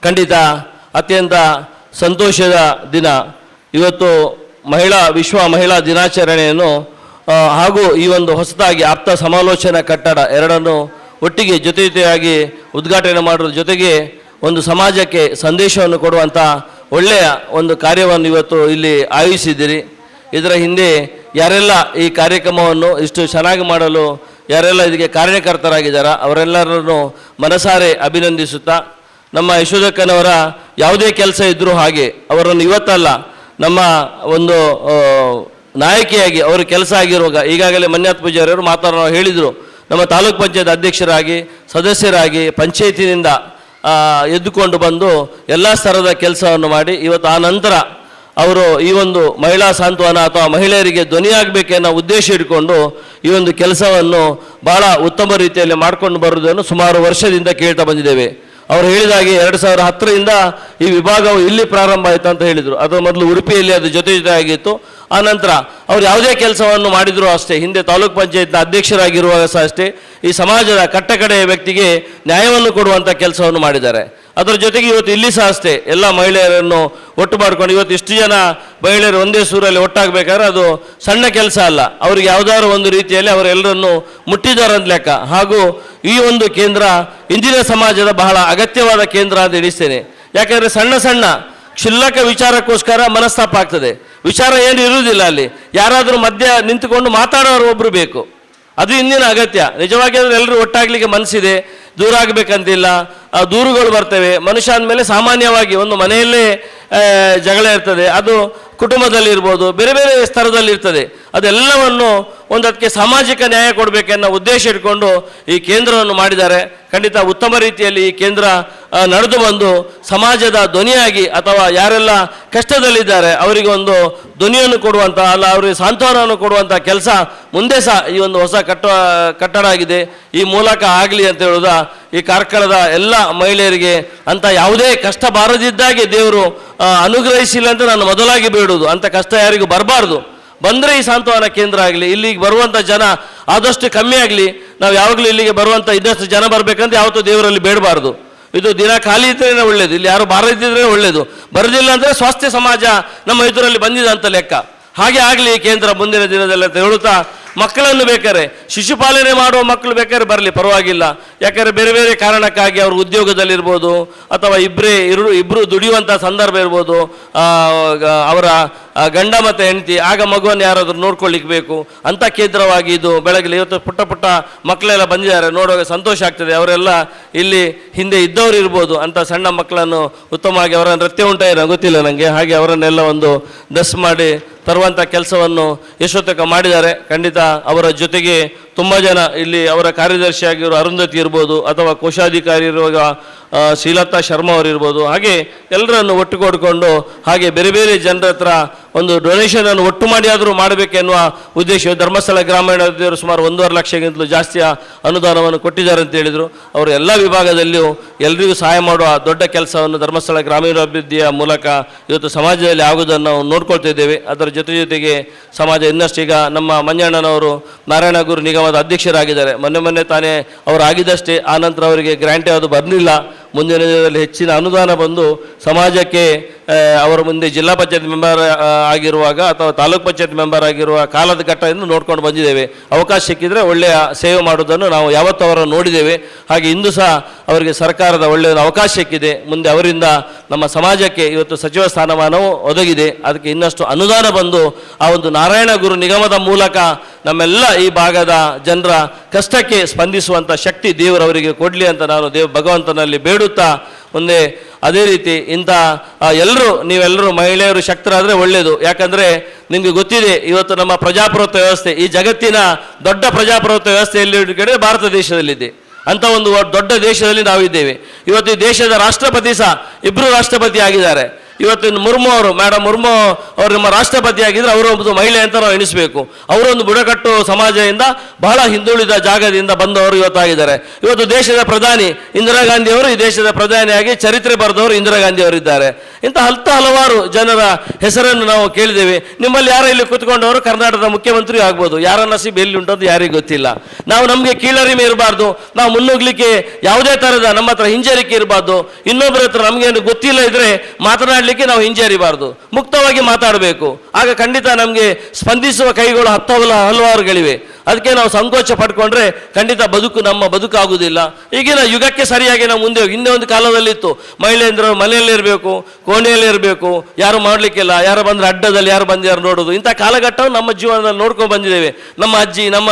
ಖಂಡಿತ ಅತ್ಯಂತ ಸಂತೋಷದ ದಿನ. ಇವತ್ತು ವಿಶ್ವ ಮಹಿಳಾ ದಿನಾಚರಣೆಯನ್ನು ಹಾಗೂ ಈ ಒಂದು ಹೊಸದಾಗಿ ಆಪ್ತ ಸಮಾಲೋಚನಾ ಕಟ್ಟಡ ಎರಡನ್ನು ಒಟ್ಟಿಗೆ ಜೊತೆಯಾಗಿ ಉದ್ಘಾಟನೆ ಮಾಡೋದ್ರ ಜೊತೆಗೆ ಒಂದು ಸಮಾಜಕ್ಕೆ ಸಂದೇಶವನ್ನು ಕೊಡುವಂಥ ಒಳ್ಳೆಯ ಒಂದು ಕಾರ್ಯವನ್ನು ಇವತ್ತು ಇಲ್ಲಿ ಆಯೋಜಿಸಿದ್ದೀರಿ. ಇದರ ಹಿಂದೆ ಯಾರೆಲ್ಲ ಈ ಕಾರ್ಯಕ್ರಮವನ್ನು ಇಷ್ಟು ಚೆನ್ನಾಗಿ ಮಾಡಲು ಯಾರೆಲ್ಲ ಇದಕ್ಕೆ ಕಾರಣಕರ್ತರಾಗಿದ್ದಾರ ಅವರೆಲ್ಲರನ್ನು ಮನಸಾರೆ ಅಭಿನಂದಿಸುತ್ತಾ, ನಮ್ಮ ಯಶೋಧಕ್ಕನವರ ಯಾವುದೇ ಕೆಲಸ ಇದ್ದರೂ ಹಾಗೆ ಅವರನ್ನು ಇವತ್ತಲ್ಲ ನಮ್ಮ ಒಂದು ನಾಯಕಿಯಾಗಿ ಅವರು ಕೆಲಸ ಆಗಿರುವಾಗ ಈಗಾಗಲೇ ಮಂಜುನಾಥ್ ಪೂಜಾರಿಯವರು ಮಾತಾಡೋ ಹೇಳಿದರು, ನಮ್ಮ ತಾಲೂಕ್ ಪಂಚಾಯತ್ ಅಧ್ಯಕ್ಷರಾಗಿ ಸದಸ್ಯರಾಗಿ ಪಂಚಾಯತಿನಿಂದ ಎದ್ದುಕೊಂಡು ಬಂದು ಎಲ್ಲ ಸ್ತರದ ಕೆಲಸವನ್ನು ಮಾಡಿ ಇವತ್ತು ಆ ನಂತರ ಅವರು ಈ ಒಂದು ಮಹಿಳಾ ಸಾಂತ್ವನ ಅಥವಾ ಮಹಿಳೆಯರಿಗೆ ಧ್ವನಿಯಾಗಬೇಕೆನ್ನೋ ಉದ್ದೇಶ ಇಟ್ಕೊಂಡು ಈ ಒಂದು ಕೆಲಸವನ್ನು ಭಾಳ ಉತ್ತಮ ರೀತಿಯಲ್ಲಿ ಮಾಡ್ಕೊಂಡು ಬರುವುದನ್ನು ಸುಮಾರು ವರ್ಷದಿಂದ ಕೇಳ್ತಾ ಬಂದಿದ್ದೇವೆ. ಅವರು ಹೇಳಿದಾಗೆ 2010ರಿಂದ ಈ ವಿಭಾಗವು ಇಲ್ಲಿ ಪ್ರಾರಂಭ ಆಯಿತು ಅಂತ ಹೇಳಿದರು. ಅದು ಮೊದಲು ಉಡುಪಿಯಲ್ಲಿ ಅದು ಜೊತೆ ಆಗಿತ್ತು. ಆ ನಂತರ ಅವರು ಯಾವುದೇ ಕೆಲಸವನ್ನು ಮಾಡಿದರೂ ಅಷ್ಟೇ, ಹಿಂದೆ ತಾಲೂಕ್ ಪಂಚಾಯತ್ನ ಅಧ್ಯಕ್ಷರಾಗಿರುವಾಗ ಸಹ ಅಷ್ಟೇ ಈ ಸಮಾಜದ ಕಟ್ಟಕಡೆಯ ವ್ಯಕ್ತಿಗೆ ನ್ಯಾಯವನ್ನು ಕೊಡುವಂಥ ಕೆಲಸವನ್ನು ಮಾಡಿದ್ದಾರೆ. ಅದರ ಜೊತೆಗೆ ಇವತ್ತು ಇಲ್ಲಿ ಸಹ ಅಷ್ಟೇ ಎಲ್ಲ ಮಹಿಳೆಯರನ್ನು ಒಟ್ಟು ಮಾಡ್ಕೊಂಡು ಇವತ್ತು ಇಷ್ಟು ಜನ ಮಹಿಳೆಯರು ಒಂದೇ ಸೂರಲ್ಲಿ ಒಟ್ಟಾಗಬೇಕಾದ್ರೆ ಅದು ಸಣ್ಣ ಕೆಲಸ ಅಲ್ಲ. ಅವ್ರಿಗೆ ಯಾವುದಾದ್ರು ಒಂದು ರೀತಿಯಲ್ಲಿ ಅವರೆಲ್ಲರನ್ನು ಮುಟ್ಟಿದಾರಂತ ಲೆಕ್ಕ. ಹಾಗೂ ಈ ಒಂದು ಕೇಂದ್ರ ಇಂದಿನ ಸಮಾಜದ ಬಹಳ ಅಗತ್ಯವಾದ ಕೇಂದ್ರ ಅಂತ ಎಣಿಸ್ತೇನೆ. ಯಾಕಂದರೆ ಸಣ್ಣ ಸಣ್ಣ ಕ್ಷುಲ್ಲಕ ವಿಚಾರಕ್ಕೋಸ್ಕರ ಮನಸ್ತಾಪ ಆಗ್ತದೆ. ವಿಚಾರ ಏನು ಇರುವುದಿಲ್ಲ, ಅಲ್ಲಿ ಯಾರಾದರೂ ಮಧ್ಯ ನಿಂತುಕೊಂಡು ಮಾತಾಡೋರು ಒಬ್ಬರು ಬೇಕು. ಅದು ಇಂದಿನ ಅಗತ್ಯ. ನಿಜವಾಗಿ ಅಂದರೆ ಎಲ್ಲರೂ ಒಟ್ಟಾಗಲಿಕ್ಕೆ ಮನಸ್ಸಿದೆ, ದೂರ ಆಗಬೇಕಂತಿಲ್ಲ. ದೂರುಗಳು ಬರ್ತವೆ. ಮನುಷ್ಯ ಅಂದಮೇಲೆ ಸಾಮಾನ್ಯವಾಗಿ ಒಂದು ಮನೆಯಲ್ಲೇ ಜಗಳ ಇರ್ತದೆ, ಅದು ಕುಟುಂಬದಲ್ಲಿರ್ಬೋದು, ಬೇರೆ ಬೇರೆ ಸ್ತರದಲ್ಲಿರ್ತದೆ. ಅದೆಲ್ಲವನ್ನು ಅದಕ್ಕೆ ಸಾಮಾಜಿಕ ನ್ಯಾಯ ಕೊಡಬೇಕೆನ್ನೋ ಉದ್ದೇಶ ಇಟ್ಕೊಂಡು ಈ ಕೇಂದ್ರವನ್ನು ಮಾಡಿದ್ದಾರೆ. ಖಂಡಿತ ಉತ್ತಮ ರೀತಿಯಲ್ಲಿ ಈ ಕೇಂದ್ರ ನಡೆದು ಬಂದು ಸಮಾಜದ ಧ್ವನಿಯಾಗಿ ಅಥವಾ ಯಾರೆಲ್ಲ ಕಷ್ಟದಲ್ಲಿದ್ದಾರೆ ಅವರಿಗೆ ಒಂದು ಧ್ವನಿಯನ್ನು ಕೊಡುವಂಥ ಅಲ್ಲ ಅವರಿಗೆ ಸಾಂತ್ವನವನ್ನು ಕೊಡುವಂಥ ಕೆಲಸ ಮುಂದೆ ಸಹ ಈ ಒಂದು ಹೊಸ ಕಟ್ಟಡ ಆಗಿದೆ. ಈ ಮೂಲಕ ಆಗಲಿ ಅಂತ ಹೇಳೋದ ಈ ಕಾರ್ಕಳದ ಎಲ್ಲ ಮಹಿಳೆಯರಿಗೆ ಅಂತ ಯಾವುದೇ ಕಷ್ಟ ಬಾರದಿದ್ದಾಗೆ ದೇವರು ಅನುಗ್ರಹಿಸಿಲ್ಲ ಅಂತ ನಾನು ಮೊದಲಾಗಿ ಬೇಡುವುದು. ಅಂಥ ಕಷ್ಟ ಯಾರಿಗೂ ಬರಬಾರ್ದು. ಬಂದರೆ ಈ ಸಾಂತ್ವನ ಕೇಂದ್ರ ಆಗಲಿ, ಇಲ್ಲಿಗೆ ಬರುವಂಥ ಜನ ಆದಷ್ಟು ಕಮ್ಮಿ ಆಗಲಿ. ನಾವು ಯಾವಾಗಲೂ ಇಲ್ಲಿಗೆ ಬರುವಂಥ ಇನ್ನಷ್ಟು ಜನ ಬರಬೇಕಂತ ಯಾವತ್ತೂ ದೇವರಲ್ಲಿ ಬೇಡಬಾರ್ದು. ಇದು ದಿನ ಖಾಲಿ ಇದ್ರೇ ಒಳ್ಳೇದು, ಇಲ್ಲಿ ಯಾರು ಬಾರದಿದ್ದರೆ ಒಳ್ಳೇದು. ಬರೋದಿಲ್ಲ ಅಂದರೆ ಸ್ವಾಸ್ಥ್ಯ ಸಮಾಜ ನಮ್ಮ ಎದುರಲ್ಲಿ ಬಂದಿದೆ ಅಂತ ಲೆಕ್ಕ. ಹಾಗೆ ಆಗಲಿ ಈ ಕೇಂದ್ರ ಮುಂದಿನ ದಿನದಲ್ಲಿ ಅಂತ ಹೇಳುತ್ತಾ, ಮಕ್ಕಳನ್ನು ಬೇಕಾದ್ರೆ ಶಿಶುಪಾಲನೆ ಮಾಡುವ ಮಕ್ಕಳು ಬೇಕಾದ್ರೆ ಬರಲಿ, ಪರವಾಗಿಲ್ಲ. ಯಾಕಂದರೆ ಬೇರೆ ಬೇರೆ ಕಾರಣಕ್ಕಾಗಿ ಅವರು ಉದ್ಯೋಗದಲ್ಲಿರ್ಬೋದು ಅಥವಾ ಇಬ್ಬರು ದುಡಿಯುವಂಥ ಸಂದರ್ಭ ಇರ್ಬೋದು, ಅವರ ಗಂಡ ಮತ್ತು ಹೆಂಡತಿ, ಆಗ ಮಗುವನ್ನು ಯಾರಾದರೂ ನೋಡ್ಕೊಳ್ಳಿಕ್ಕೆ ಬೇಕು ಅಂಥ ಕೇಂದ್ರವಾಗಿ ಇದು ಬೆಳಗ್ಗೆ ಇವತ್ತು ಪುಟ್ಟ ಪುಟ್ಟ ಮಕ್ಕಳೆಲ್ಲ ಬಂದಿದ್ದಾರೆ. ನೋಡುವಾಗ ಸಂತೋಷ ಆಗ್ತದೆ. ಅವರೆಲ್ಲ ಇಲ್ಲಿ ಹಿಂದೆ ಇದ್ದವರು ಇರ್ಬೋದು, ಅಂಥ ಸಣ್ಣ ಮಕ್ಕಳನ್ನು ಉತ್ತಮವಾಗಿ ಅವರ ನೃತ್ಯ ಉಂಟಾಯಿರೋ ಗೊತ್ತಿಲ್ಲ ನನಗೆ, ಹಾಗೆ ಅವರನ್ನೆಲ್ಲ ಒಂದು ದಸ್ ಮಾಡಿ ತರುವಂಥ ಕೆಲಸವನ್ನು ಯಶೋತಕ ಮಾಡಿದ್ದಾರೆ. ಖಂಡಿತ ಅವರ ಜೊತೆಗೆ ತುಂಬ ಜನ ಇಲ್ಲಿ ಅವರ ಕಾರ್ಯದರ್ಶಿಯಾಗಿರೋ ಅರುಂಧತಿ ಇರ್ಬೋದು ಅಥವಾ ಕೋಶಾಧಿಕಾರಿ ಇರುವಾಗ ಶ್ರೀಲತಾ ಶರ್ಮಾ ಅವರಿರ್ಬೋದು, ಹಾಗೆ ಎಲ್ಲರನ್ನು ಒಟ್ಟುಕೊಡ್ಕೊಂಡು ಹಾಗೆ ಬೇರೆ ಬೇರೆ ಜನರ ಹತ್ರ ಒಂದು ಡೊನೇಷನನ್ನು ಒಟ್ಟು ಮಾಡಿ ಆದರೂ ಮಾಡಬೇಕೆನ್ನುವ ಉದ್ದೇಶ. ಧರ್ಮಸ್ಥಳ ಗ್ರಾಮೀಣಾಭಿವೃದ್ಧಿಯವರು ಸುಮಾರು 1.5 ಲಕ್ಷಕ್ಕಿಂತಲೂ ಜಾಸ್ತಿ ಅನುದಾನವನ್ನು ಕೊಟ್ಟಿದ್ದಾರೆ ಅಂತ ಹೇಳಿದರು. ಅವರು ಎಲ್ಲ ವಿಭಾಗದಲ್ಲಿಯೂ ಎಲ್ಲರಿಗೂ ಸಹಾಯ ಮಾಡುವ ದೊಡ್ಡ ಕೆಲಸವನ್ನು ಧರ್ಮಸ್ಥಳ ಗ್ರಾಮೀಣಾಭಿವೃದ್ಧಿಯ ಮೂಲಕ ಇವತ್ತು ಸಮಾಜದಲ್ಲಿ ಆಗುವುದನ್ನು ನಾವು ನೋಡ್ಕೊಳ್ತಾ ಇದ್ದೇವೆ. ಅದರ ಜೊತೆಗೆ ಸಮಾಜ ಇನ್ನಷ್ಟು ಈಗ ನಮ್ಮ ಮಂಜಣ್ಣನವರು ನಾರಾಯಣ ಗುರು ನಿಗಮದ ಅಧ್ಯಕ್ಷರಾಗಿದ್ದಾರೆ. ಮೊನ್ನೆ ತಾನೇ ಅವರು ಆಗಿದ್ದಷ್ಟೇ. ಆ ನಂತರ ಅವರಿಗೆ ಗ್ರ್ಯಾಂಟ್ ಯಾವುದು ಬರಲಿಲ್ಲ. ಮುಂದಿನ ದಿನದಲ್ಲಿ ಹೆಚ್ಚಿನ ಅನುದಾನ ಬಂದು ಸಮಾಜಕ್ಕೆ ಅವರ ಮುಂದೆ ಜಿಲ್ಲಾ ಪಂಚಾಯತ್ ಮೆಂಬರ್ ಆಗಿರುವಾಗ ಅಥವಾ ತಾಲೂಕ್ ಪಂಚಾಯತ್ ಮೆಂಬರ್ ಆಗಿರುವ ಕಾಲದ ಘಟ್ಟದಿಂದ ನೋಡ್ಕೊಂಡು ಬಂದಿದ್ದೇವೆ. ಅವಕಾಶ ಸಿಕ್ಕಿದರೆ ಒಳ್ಳೆಯ ಸೇವೆ ಮಾಡೋದನ್ನು ನಾವು ಯಾವತ್ತೂ ಅವರನ್ನು ನೋಡಿದ್ದೇವೆ. ಹಾಗೆ ಇಂದು ಸಹ ಅವರಿಗೆ ಸರ್ಕಾರದ ಒಳ್ಳೆಯ ಅವಕಾಶ ಸಿಕ್ಕಿದೆ. ಮುಂದೆ ಅವರಿಂದ ನಮ್ಮ ಸಮಾಜಕ್ಕೆ ಇವತ್ತು ಸಚಿವ ಸ್ಥಾನಮಾನವು ಒದಗಿದೆ. ಅದಕ್ಕೆ ಇನ್ನಷ್ಟು ಅನುದಾನ ಬಂದು ಆ ಒಂದು ನಾರಾಯಣ ಗುರು ನಿಗಮದ ಮೂಲಕ ನಮ್ಮೆಲ್ಲ ಈ ಭಾಗದ ಜನರ ಕಷ್ಟಕ್ಕೆ ಸ್ಪಂದಿಸುವಂಥ ಶಕ್ತಿ ದೇವರವರಿಗೆ ಕೊಡಲಿ ಅಂತ ನಾನು ಭಗವಂತನಲ್ಲಿ ಬೇಡುತ್ತಾ, ಮುಂದೆ ಅದೇ ರೀತಿ ಇಂಥ ನೀವೆಲ್ಲರೂ ಮಹಿಳೆಯರು ಶಕ್ತರಾದರೆ ಒಳ್ಳೆಯದು. ಯಾಕಂದರೆ ನಿಮಗೆ ಗೊತ್ತಿದೆ ಇವತ್ತು ನಮ್ಮ ಪ್ರಜಾಪ್ರಭುತ್ವ ವ್ಯವಸ್ಥೆ ಈ ಜಗತ್ತಿನ ದೊಡ್ಡ ಪ್ರಜಾಪ್ರಭುತ್ವ ವ್ಯವಸ್ಥೆಯಲ್ಲಿ ಕಡೆ ಭಾರತ ದೇಶದಲ್ಲಿದೆ. ಅಂಥ ಒಂದು ದೊಡ್ಡ ದೇಶದಲ್ಲಿ ನಾವಿದ್ದೇವೆ. ಇವತ್ತು ಈ ದೇಶದ ರಾಷ್ಟ್ರಪತಿ ಸಹ 2 ರಾಷ್ಟ್ರಪತಿ ಆಗಿದ್ದಾರೆ. ಇವತ್ತಿನ ಮುರ್ಮು ಅವರು, ಮೇಡಮ್ ಮುರ್ಮು ಅವರು ನಮ್ಮ ರಾಷ್ಟ್ರಪತಿ ಆಗಿದ್ರೆ ಅವರು ಒಂದು ಮಹಿಳೆ ಅಂತ ನಾವು ಎಣಿಸಬೇಕು. ಅವರೊಂದು ಬುಡಕಟ್ಟು ಸಮಾಜದಿಂದ ಬಹಳ ಹಿಂದುಳಿದ ಜಾಗದಿಂದ ಬಂದವರು ಇವತ್ತಾಗಿದ್ದಾರೆ. ಇವತ್ತು ದೇಶದ ಪ್ರಧಾನಿ ಇಂದಿರಾ ಗಾಂಧಿ ಅವರು, ಈ ದೇಶದ ಪ್ರಧಾನಿಯಾಗಿ ಚರಿತ್ರೆ ಬರೆದವರು ಇಂದಿರಾ ಗಾಂಧಿ ಅವರಿದ್ದಾರೆ. ಇಂಥ ಹಲವಾರು ಜನರ ಹೆಸರನ್ನು ನಾವು ಕೇಳಿದ್ದೇವೆ. ನಿಮ್ಮಲ್ಲಿ ಯಾರ ಇಲ್ಲಿ ಕೂತ್ಕೊಂಡವರು ಕರ್ನಾಟಕದ ಮುಖ್ಯಮಂತ್ರಿ ಆಗ್ಬೋದು, ಯಾರ ನಸೀಬ್ ಎಲ್ಲಿ ಉಂಟು ಯಾರಿಗೂ ಗೊತ್ತಿಲ್ಲ. ನಾವು ನಮಗೆ ಕೀಳರಿಮೆ ಇರಬಾರ್ದು, ನಾವು ಮುನ್ನುಗ್ಲಿಕ್ಕೆ ಯಾವುದೇ ಥರದ ನಮ್ಮ ಹತ್ರ ಹಿಂಜರಿಕೆ ಇರಬಾರ್ದು. ಇನ್ನೊಬ್ಬರ ಹತ್ರ ನಮಗೇನು ಗೊತ್ತಿಲ್ಲ ಇದ್ರೆ ಮಾತನಾಡಲಿಕ್ಕೆ ನಾವು ಹಿಂಜರಿಬಾರ್ದು, ಮುಕ್ತವಾಗಿ ಮಾತಾಡಬೇಕು. ಆಗ ಖಂಡಿತ ನಮಗೆ ಸ್ಪಂದಿಸುವ ಕೈಗಳು ಹಲವಾರುಗಳಿವೆ. ಅದಕ್ಕೆ ನಾವು ಸಂಕೋಚ ಪಡ್ಕೊಂಡ್ರೆ ಖಂಡಿತ ನಮ್ಮ ಬದುಕಾಗುವುದಿಲ್ಲ. ಈಗಿನ ಯುಗಕ್ಕೆ ಸರಿಯಾಗಿ ನಾವು ಮುಂದೆ ಹಿಂದೆ ಒಂದು ಕಾಲದಲ್ಲಿತ್ತು, ಮಹಿಳೆಯಂದ್ರು ಮನೆಯಲ್ಲಿರಬೇಕು, ಕೋಣೆಯಲ್ಲಿರಬೇಕು, ಯಾರು ಮಾಡಲಿಕ್ಕಿಲ್ಲ, ಯಾರು ಬಂದರೆ ಅಡ್ಡದಲ್ಲಿ ಯಾರು ಬಂದು ಯಾರು ನೋಡೋದು. ಇಂಥ ಕಾಲಘಟ್ಟವನ್ನು ನಮ್ಮ ಜೀವನದಲ್ಲಿ ನೋಡ್ಕೊಂಡು ಬಂದಿದ್ದೇವೆ, ನಮ್ಮ ಅಜ್ಜಿ ನಮ್ಮ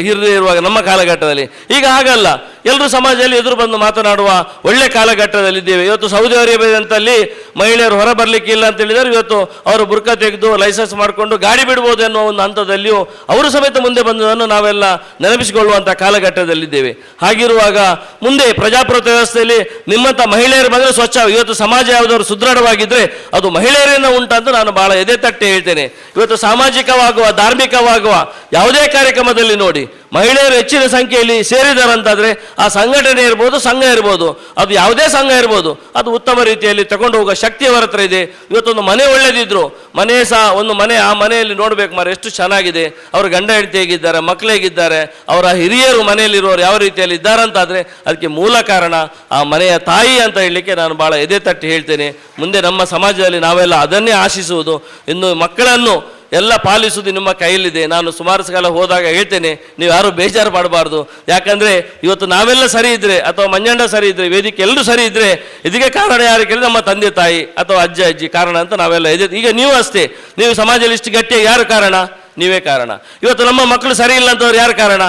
ಹಿರಿಯರು ಇರುವಾಗ ನಮ್ಮ ಕಾಲಘಟ್ಟದಲ್ಲಿ. ಈಗ ಹಾಗಲ್ಲ, ಎಲ್ಲರೂ ಸಮಾಜದಲ್ಲಿ ಎದುರು ಬಂದು ಮಾತನಾಡುವ ಒಳ್ಳೆ ಕಾಲಘಟ್ಟದಲ್ಲಿದ್ದೇವೆ. ಇವತ್ತು ಸೌದಿ ಅರೇಬಿಯಾದಂತಲ್ಲಿ ಮಹಿಳೆಯರು ಹೊರ ಬರಲಿಕ್ಕಿಲ್ಲ ಅಂತ ಹೇಳಿದರೆ ಇವತ್ತು ಅವರು ಬುರ್ಕ ತೆಗೆದು ಲೈಸೆನ್ಸ್ ಮಾಡಿಕೊಂಡು ಗಾಡಿ ಬಿಡ್ಬೋದು ಎನ್ನುವ ಒಂದು ಹಂತದಲ್ಲಿಯೂ ಅವರು ಸಮೇತ ಮುಂದೆ ಬಂದದನ್ನು ನಾವೆಲ್ಲ ನೆನಪಿಸಿಕೊಳ್ಳುವಂಥ ಕಾಲಘಟ್ಟದಲ್ಲಿದ್ದೇವೆ. ಹಾಗಿರುವಾಗ ಮುಂದೆ ಪ್ರಜಾಪ್ರಭುತ್ವ ವ್ಯವಸ್ಥೆಯಲ್ಲಿ ನಿಮ್ಮಂಥ ಮಹಿಳೆಯರು ಬಂದರೆ ಸ್ವಚ್ಛ, ಇವತ್ತು ಸಮಾಜ ಯಾವುದಾದ್ರು ಸುದೃಢವಾಗಿದ್ದರೆ ಅದು ಮಹಿಳೆಯರಿಂದ ಉಂಟಂತ ನಾನು ಬಹಳ ಎದೆ ತಟ್ಟಿ ಹೇಳ್ತೇನೆ. ಇವತ್ತು ಸಾಮಾಜಿಕವಾಗುವ ಧಾರ್ಮಿಕವಾಗುವ ಯಾವುದೇ ಕಾರ್ಯಕ್ರಮದಲ್ಲಿ ನೋಡಿ ಮಹಿಳೆಯರು ಹೆಚ್ಚಿನ ಸಂಖ್ಯೆಯಲ್ಲಿ ಸೇರಿದಾರಂತಾದರೆ ಆ ಸಂಘಟನೆ ಇರ್ಬೋದು, ಸಂಘ ಇರ್ಬೋದು, ಅದು ಯಾವುದೇ ಸಂಘ ಇರ್ಬೋದು, ಅದು ಉತ್ತಮ ರೀತಿಯಲ್ಲಿ ತಗೊಂಡು ಹೋಗುವ ಶಕ್ತಿ ಅವರ ಹತ್ರ ಇದೆ. ಇವತ್ತೊಂದು ಮನೆ ಒಳ್ಳೆದಿದ್ರು, ಮನೆ ಸಹ ಒಂದು ಮನೆ, ಆ ಮನೆಯಲ್ಲಿ ನೋಡಬೇಕು ಮಾರೆ ಎಷ್ಟು ಚೆನ್ನಾಗಿದೆ, ಅವ್ರ ಗಂಡ ಹೆಂಡತಿ ಹೇಗಿದ್ದಾರೆ, ಮಕ್ಕಳು ಹೇಗಿದ್ದಾರೆ, ಅವರ ಹಿರಿಯರು ಮನೆಯಲ್ಲಿರುವವರು ಯಾವ ರೀತಿಯಲ್ಲಿ ಇದ್ದಾರಂತಾದರೆ ಅದಕ್ಕೆ ಮೂಲ ಕಾರಣ ಆ ಮನೆಯ ತಾಯಿ ಅಂತ ಹೇಳಲಿಕ್ಕೆ ನಾನು ಭಾಳ ಎದೆ ತಟ್ಟಿ ಹೇಳ್ತೇನೆ. ಮುಂದೆ ನಮ್ಮ ಸಮಾಜದಲ್ಲಿ ನಾವೆಲ್ಲ ಅದನ್ನೇ ಆಶಿಸುವುದು. ಇನ್ನು ಮಕ್ಕಳನ್ನು ಎಲ್ಲ ಪಾಲಿಸುವುದು ನಿಮ್ಮ ಕೈಯಲ್ಲಿದೆ. ನಾನು ಸುಮಾರು ಕಾಲ ಹೋದಾಗ ಹೇಳ್ತೇನೆ, ನೀವು ಯಾರು ಬೇಜಾರು ಮಾಡಬಾರ್ದು. ಯಾಕಂದರೆ ಇವತ್ತು ನಾವೆಲ್ಲ ಸರಿ ಇದ್ದರೆ ಅಥವಾ ಮಂಜಣ್ಣ ಸರಿ ಇದ್ದರೆ, ವೇದಿಕೆ ಎಲ್ಲರೂ ಸರಿ ಇದ್ದರೆ ಇದಕ್ಕೆ ಕಾರಣ ಯಾರು ಕೇಳಿದ್ರೆ ನಮ್ಮ ತಂದೆ ತಾಯಿ ಅಥವಾ ಅಜ್ಜ ಅಜ್ಜಿ ಕಾರಣ ಅಂತ ನಾವೆಲ್ಲ ಇದೆ. ಈಗ ನೀವು ಅಷ್ಟೇ, ನೀವು ಸಮಾಜದಲ್ಲಿ ಇಷ್ಟು ಗಟ್ಟಿಯಾಗಿ ಯಾರು ಕಾರಣ? ನೀವೇ ಕಾರಣ. ಇವತ್ತು ನಮ್ಮ ಮಕ್ಕಳು ಸರಿ ಇಲ್ಲ ಅಂತವ್ರು ಯಾರು ಕಾರಣ?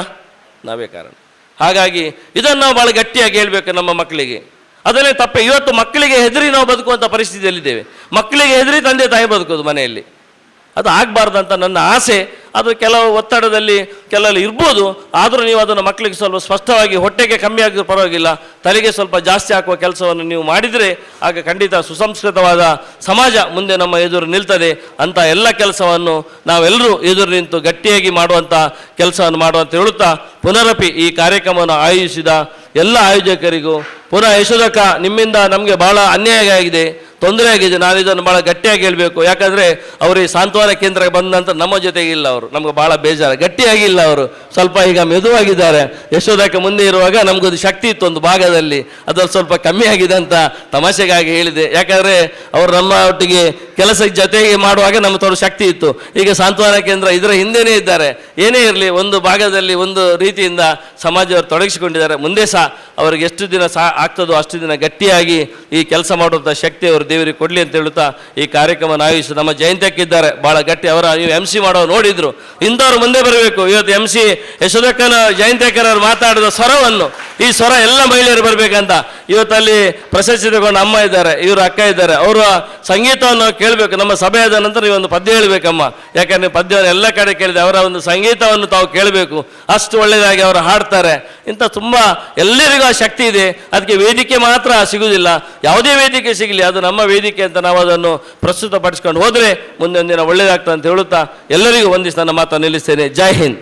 ನಾವೇ ಕಾರಣ. ಹಾಗಾಗಿ ಇದನ್ನು ನಾವು ಭಾಳ ಗಟ್ಟಿಯಾಗಿ ಹೇಳಬೇಕು ನಮ್ಮ ಮಕ್ಕಳಿಗೆ. ಅದನ್ನೇ ತಪ್ಪೆ. ಇವತ್ತು ಮಕ್ಕಳಿಗೆ ಹೆದರಿ ನಾವು ಬದುಕುವಂಥ ಪರಿಸ್ಥಿತಿಯಲ್ಲಿದ್ದೇವೆ. ಮಕ್ಕಳಿಗೆ ಹೆದರಿ ತಂದೆ ತಾಯಿ ಬದುಕೋದು ಮನೆಯಲ್ಲಿ, ಅದು ಆಗಬಾರ್ದಂತ ನನ್ನ ಆಸೆ. ಅದು ಕೆಲವು ಒತ್ತಡದಲ್ಲಿ ಕೆಲವು ಇರ್ಬೋದು, ಆದರೂ ನೀವು ಅದನ್ನು ಮಕ್ಕಳಿಗೆ ಸ್ವಲ್ಪ ಸ್ಪಷ್ಟವಾಗಿ, ಹೊಟ್ಟೆಗೆ ಕಮ್ಮಿ ಆಗಿದ್ರೂ ಪರವಾಗಿಲ್ಲ, ತಲೆಗೆ ಸ್ವಲ್ಪ ಜಾಸ್ತಿ ಹಾಕುವ ಕೆಲಸವನ್ನು ನೀವು ಮಾಡಿದರೆ ಆಗ ಖಂಡಿತ ಸುಸಂಸ್ಕೃತವಾದ ಸಮಾಜ ಮುಂದೆ ನಮ್ಮ ಎದುರು ನಿಲ್ತದೆ. ಅಂತ ಎಲ್ಲ ಕೆಲಸವನ್ನು ನಾವೆಲ್ಲರೂ ಎದುರು ನಿಂತು ಗಟ್ಟಿಯಾಗಿ ಮಾಡುವಂಥ ಕೆಲಸವನ್ನು ಮಾಡುವಂತ ಹೇಳುತ್ತಾ, ಪುನರಪಿ ಈ ಕಾರ್ಯಕ್ರಮವನ್ನು ಆಯೋಜಿಸಿದ ಎಲ್ಲ ಆಯೋಜಕರಿಗೂ ಪುನಃ ಯಶೋದಕ್ಕ, ನಿಮ್ಮಿಂದ ನಮಗೆ ಭಾಳ ಅನ್ಯಾಯ ಆಗಿದೆ, ತೊಂದರೆ ಆಗಿದೆ. ನಾನು ಇದನ್ನು ಭಾಳ ಗಟ್ಟಿಯಾಗಿ ಹೇಳಬೇಕು. ಯಾಕಂದರೆ ಅವರು ಈ ಸಾಂತ್ವನ ಕೇಂದ್ರಕ್ಕೆ ಬಂದ ನಂತರ ನಮ್ಮ ಜೊತೆಗೆ ಇಲ್ಲ, ಅವರು ನಮ್ಗೆ ಭಾಳ ಬೇಜಾರು, ಗಟ್ಟಿಯಾಗಿಲ್ಲ, ಅವರು ಸ್ವಲ್ಪ ಈಗ ಮೆದುವಾಗಿದ್ದಾರೆ. ಯಶೋದಕ್ಕೆ ಮುಂದೆ ಇರುವಾಗ ನಮಗೊಂದು ಶಕ್ತಿ ಇತ್ತು ಒಂದು ಭಾಗದಲ್ಲಿ, ಅದ್ರಲ್ಲಿ ಸ್ವಲ್ಪ ಕಮ್ಮಿ ಆಗಿದೆ ಅಂತ ತಮಾಷೆಗಾಗಿ ಹೇಳಿದೆ. ಯಾಕಂದರೆ ಅವರು ನಮ್ಮ ಒಟ್ಟಿಗೆ ಕೆಲಸಕ್ಕೆ ಜೊತೆಗೆ ಮಾಡುವಾಗ ನಮ್ಮ ತೋರು ಶಕ್ತಿ ಇತ್ತು. ಈಗ ಸಾಂತ್ವನ ಕೇಂದ್ರ ಇದರ ಹಿಂದೆನೇ ಇದ್ದಾರೆ. ಏನೇ ಇರಲಿ, ಒಂದು ಭಾಗದಲ್ಲಿ ಒಂದು ರೀತಿಯಿಂದ ಸಮಾಜವರು ತೊಡಗಿಸಿಕೊಂಡಿದ್ದಾರೆ. ಮುಂದೆ ಸಹ ಅವ್ರಿಗೆ ಎಷ್ಟು ದಿನ ಆಗ್ತದೋ ಅಷ್ಟು ದಿನ ಗಟ್ಟಿಯಾಗಿ ಈ ಕೆಲಸ ಮಾಡುವಂಥ ಶಕ್ತಿ ಅವರು ದೇವರಿಗೆ ಕೊಡಲಿ ಅಂತ ಹೇಳುತ್ತಾ ಈ ಕಾರ್ಯಕ್ರಮ ಆಯೋಜಿಸಿ ನಮ್ಮ ಜಯಂತಕ್ಕಿದ್ದಾರೆ ಭಾಳ ಗಟ್ಟಿ. ಅವರ ನೀವು MC ಮಾಡೋ ನೋಡಿದ್ರು, ಇಂಥವ್ರು ಮುಂದೆ ಬರಬೇಕು. ಇವತ್ತು MC ಯಶೋದಕ್ಕನ ಜಯಂತಕ್ಕನವ್ರು ಮಾತಾಡಿದ ಸ್ವರವನ್ನು, ಈ ಸ್ವರ ಎಲ್ಲ ಮಹಿಳೆಯರು ಬರಬೇಕಂತ ಇವತ್ತಲ್ಲಿ ಪ್ರಶಸ್ತಿ ತಗೊಂಡು ಅಮ್ಮ ಇದ್ದಾರೆ, ಇವರು ಅಕ್ಕ ಇದ್ದಾರೆ, ಅವರ ಸಂಗೀತವನ್ನು ಕೇಳಬೇಕು. ನಮ್ಮ ಸಭೆ ಆದ ನಂತರ ಈ ಒಂದು ಪದ್ಯ ಹೇಳಬೇಕಮ್ಮ, ಯಾಕಂದರೆ ಪದ್ಯವನ್ನು ಎಲ್ಲ ಕಡೆ ಕೇಳಿದೆ, ಅವರ ಒಂದು ಸಂಗೀತವನ್ನು ತಾವು ಕೇಳಬೇಕು, ಅಷ್ಟು ಒಳ್ಳೆಯದಾಗಿ ಅವರು ಹಾಡ್ತಾರೆ. ಇಂಥ ತುಂಬ ಎಲ್ಲರಿಗೂ ಆ ಶಕ್ತಿ ಇದೆ. ಅದಕ್ಕೆ ವೇದಿಕೆ ಮಾತ್ರ ಸಿಗುವುದಿಲ್ಲ, ಯಾವುದೇ ವೇದಿಕೆ ಸಿಗಲಿ ಅದು ನಮ್ಮ ವೇದಿಕೆ ಅಂತ ನಾವು ಅದನ್ನು ಪ್ರಸ್ತುತಪಡಿಸ್ಕೊಂಡು ಹೋದರೆ ಮುಂದೆ ಒಂದಿನ ಒಳ್ಳೆಯದಾಗ್ತದೆ ಅಂತ ಹೇಳುತ್ತಾ ಎಲ್ಲರಿಗೂ ಒಂದಿಷ್ಟು ನನ್ನ ಮಾತನ್ನು ನಿಲ್ಲಿಸ್ತೇನೆ. ಜೈ ಹಿಂದ್.